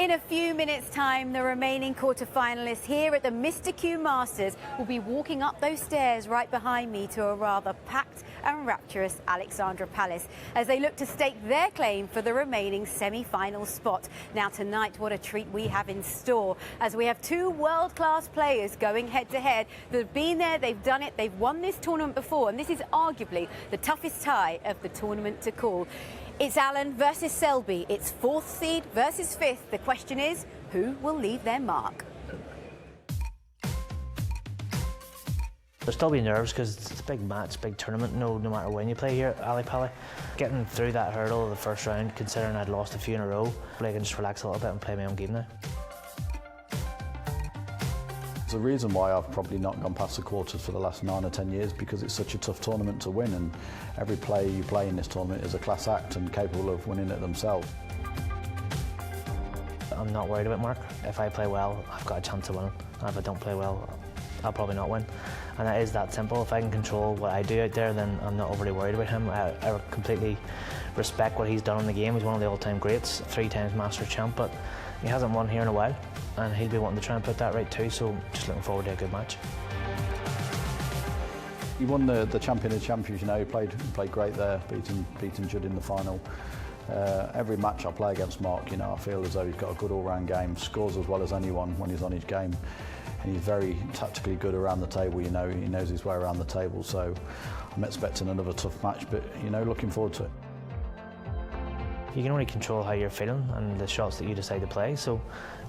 In a few minutes' time, the remaining quarter-finalists here at the Mr. Q Masters will be walking up those stairs right behind me to a rather packed and rapturous Alexandra Palace as they look to stake their claim for the remaining semi-final spot. Now tonight, what a treat we have in store as we have two world-class players going head-to-head that have been there, they've done it, they've won this tournament before, and this is arguably the toughest tie of the tournament to call. It's Allen versus Selby. It's fourth seed versus fifth. The question is, who will leave their mark? There'll still be nerves because it's a big match, big tournament, no matter when you play here at Ali Pali. Getting through that hurdle of the first round, considering I'd lost a few in a row, I can just relax a little bit and play my own game now. There's a reason why I've probably not gone past the quarters for the last 9 or 10 years, because it's such a tough tournament to win, and every player you play in this tournament is a class act and capable of winning it themselves. I'm not worried about Mark. If I play well, I've got a chance of winning. And if I don't play well, I'll probably not win. And it is that simple. If I can control what I do out there, then I'm not overly worried about him. I completely respect what he's done in the game. He's one of the all-time greats, 3 times Masters champ, but he hasn't won here in a while, and he'll be wanting to try and put that right too, so just looking forward to a good match. He won the champion of champions, you know, he played great there, beating Judd in the final. Every match I play against Mark, you know, I feel as though he's got a good all-round game, scores as well as anyone when he's on his game, and he's very tactically good around the table, you know, he knows his way around the table, so I'm expecting another tough match, but, you know, looking forward to it. You can only control how you're feeling and the shots that you decide to play, so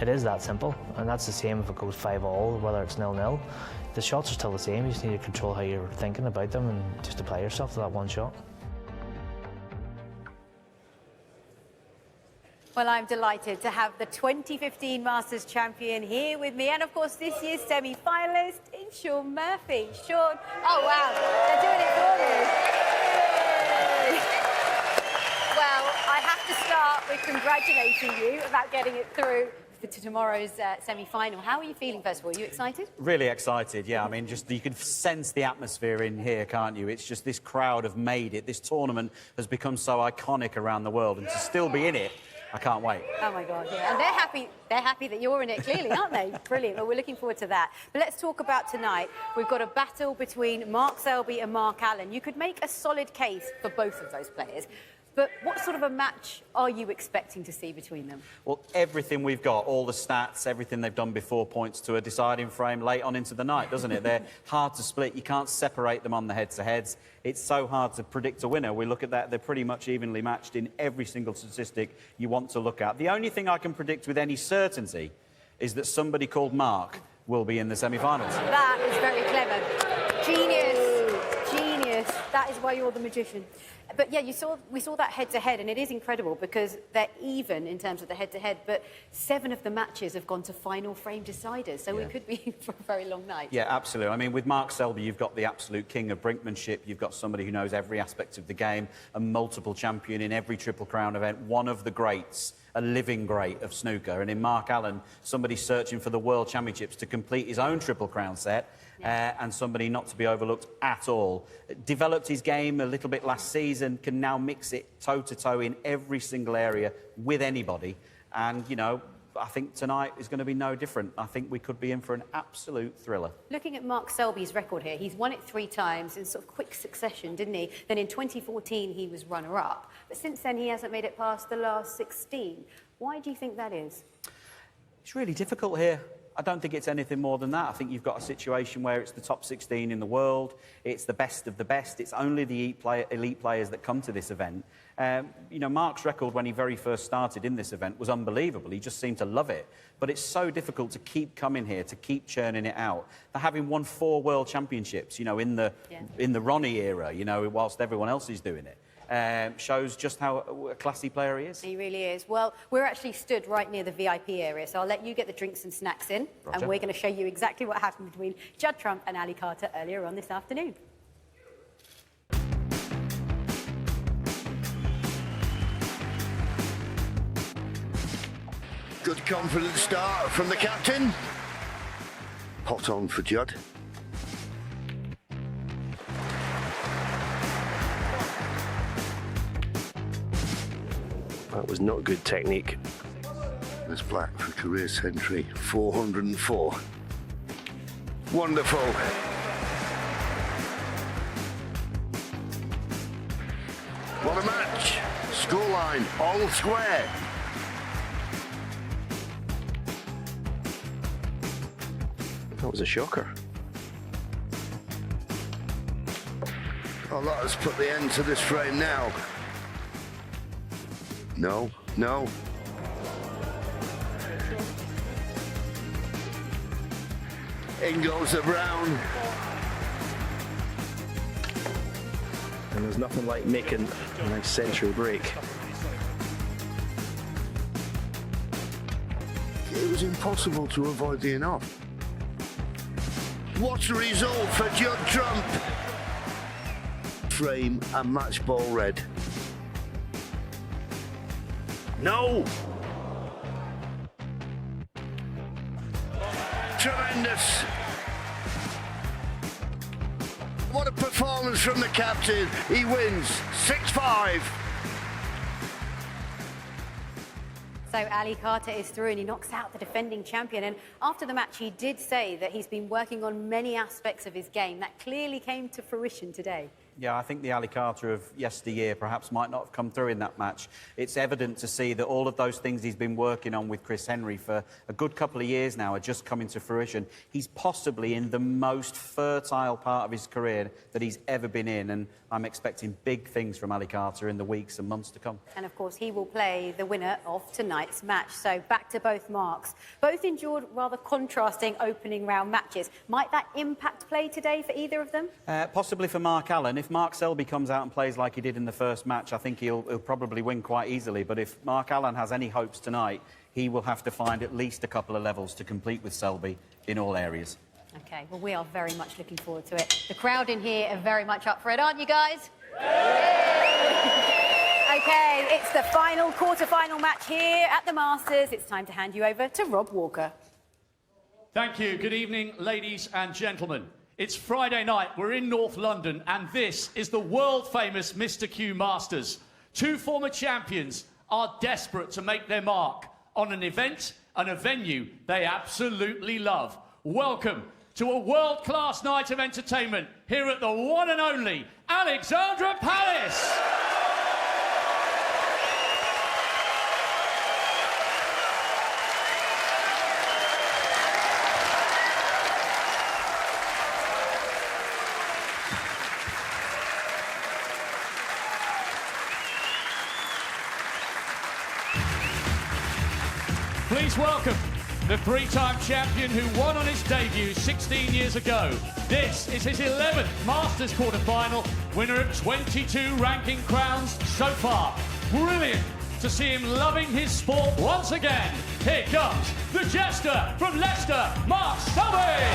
it is that simple, and that's the same if it goes 5-all, whether it's 0-0. The shots are still the same, you just need to control how you're thinking about them and just apply yourself to that one shot. Well, I'm delighted to have the 2015 Masters champion here with me, and of course this year's semi-finalist in Shaun Murphy. Shaun, oh wow, they're doing it for me. Yay! Well, I have to start with congratulating you about getting it through to tomorrow's semi-final. How are you feeling, first of all? Are you excited? Really excited, yeah. I mean, just you can sense the atmosphere in here, can't you? It's just this crowd have made it. This tournament has become so iconic around the world, and to still be in it, I can't wait. Oh my God, yeah. And they're happy that you're in it, clearly, aren't they? Brilliant. Well, we're looking forward to that. But let's talk about tonight. We've got a battle between Mark Selby and Mark Allen. You could make a solid case for both of those players. But what sort of a match are you expecting to see between them? Well, everything we've got, all the stats, everything they've done before points to a deciding frame late on into the night, doesn't it? They're hard to split. You can't separate them on the head-to-heads. It's so hard to predict a winner. We look at that, they're pretty much evenly matched in every single statistic you want to look at. The only thing I can predict with any certainty is that somebody called Mark will be in the semi-finals. That is very clever. Genius. Genius. That is why you're the magician. But yeah, we saw that head-to-head, and it is incredible because they're even in terms of the head-to-head, but 7 of the matches have gone to final frame deciders, so it could be for a very long night. Yeah, absolutely. I mean, with Mark Selby, you've got the absolute king of brinkmanship. You've got somebody who knows every aspect of the game, a multiple champion in every Triple Crown event, one of the greats, a living great of snooker. And in Mark Allen, somebody searching for the World Championships to complete his own Triple Crown set, and somebody not to be overlooked at all. Developed his game a little bit last season, can now mix it toe-to-toe in every single area with anybody. And, you know, I think tonight is going to be no different. I think we could be in for an absolute thriller. Looking at Mark Selby's record here, he's won it 3 times in sort of quick succession, didn't he? Then in 2014, he was runner-up. But since then, he hasn't made it past the last 16. Why do you think that is? It's really difficult here. I don't think it's anything more than that. I think you've got a situation where it's the top 16 in the world, it's the best of the best, it's only the elite players that come to this event. You know, Mark's record when he very first started in this event was unbelievable. He just seemed to love it. But it's so difficult to keep coming here, to keep churning it out. They're having won 4 World Championships, you know, in the Ronnie era, you know, whilst everyone else is doing it. Shows just how a classy player he is. He really is. Well, we're actually stood right near the VIP area, so I'll let you get the drinks and snacks in, and we're going to show you exactly what happened between Judd Trump and Ali Carter earlier on this afternoon. Good confident start from the captain. Hot on for Judd. That was not good technique. There's black for career century 404. Wonderful. What a match. Scoreline all square. That was a shocker. Oh, that has put the end to this frame now. No, no. In goes the brown. And there's nothing like making a nice century break. It was impossible to avoid the in-off. What a result for Judd Trump. Frame and match ball red. No! Tremendous! What a performance from the captain. He wins 6-5. So Ali Carter is through and he knocks out the defending champion. And after the match, he did say that he's been working on many aspects of his game. That clearly came to fruition today. Yeah, I think the Ali Carter of yesteryear perhaps might not have come through in that match. It's evident to see that all of those things he's been working on with Chris Henry for a good couple of years now are just coming to fruition. He's possibly in the most fertile part of his career that he's ever been in, and I'm expecting big things from Ali Carter in the weeks and months to come. And of course, he will play the winner of tonight's match. So back to both marks. Both endured rather contrasting opening round matches. Might that impact play today for either of them? Possibly for Mark Allen. If Mark Selby comes out and plays like he did in the first match, I think he'll probably win quite easily. But if Mark Allen has any hopes tonight, he will have to find at least a couple of levels to compete with Selby in all areas. OK, well, we are very much looking forward to it. The crowd in here are very much up for it, aren't you guys? OK, it's the final quarter-final match here at the Masters. It's time to hand you over to Rob Walker. Thank you. Good evening, ladies and gentlemen. It's Friday night, we're in North London, and this is the world-famous Mr. Q Masters. Two former champions are desperate to make their mark on an event and a venue they absolutely love. Welcome to a world-class night of entertainment here at the one and only Alexandra Palace. Please welcome the three-time champion who won on his debut 16 years ago. This is his 11th Masters quarter-final, winner of 22 ranking crowns so far. Brilliant to see him loving his sport once again. Here comes the jester from Leicester, Mark Selby.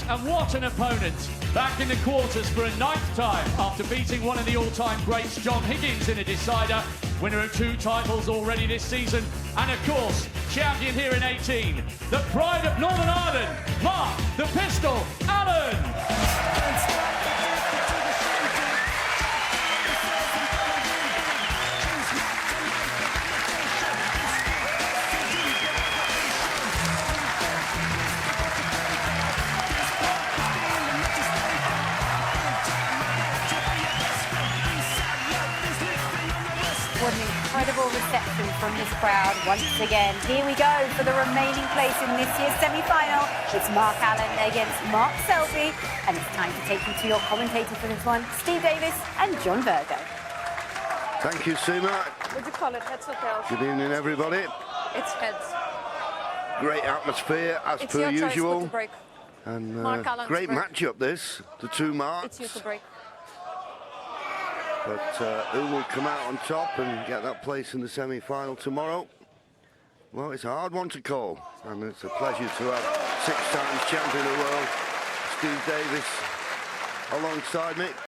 And what an opponent. Back in the quarters for a 9th time after beating one of the all-time greats, John Higgins, in a decider. Winner of 2 titles already this season. And of course, champion here in 18. The pride of Northern Ireland, Mark the Pistol Allen. What an incredible reception from this crowd once again. Here we go for the remaining place in this year's semi-final. It's Mark Allen against Mark Selby. And it's time to take you to your commentators for this one, Steve Davis and John Virgo. Thank you, Seema. Would you call it heads or tails? Good evening, everybody. It's heads. Great atmosphere, as It's per your choice usual. to break. And Mark Allen's great break. matchup, this. The two Marks. It's you to break. But who will come out on top and get that place in the semi-final tomorrow? Well, it's a hard one to call, and it's a pleasure to have 6 times champion of the world, Steve Davis, alongside me.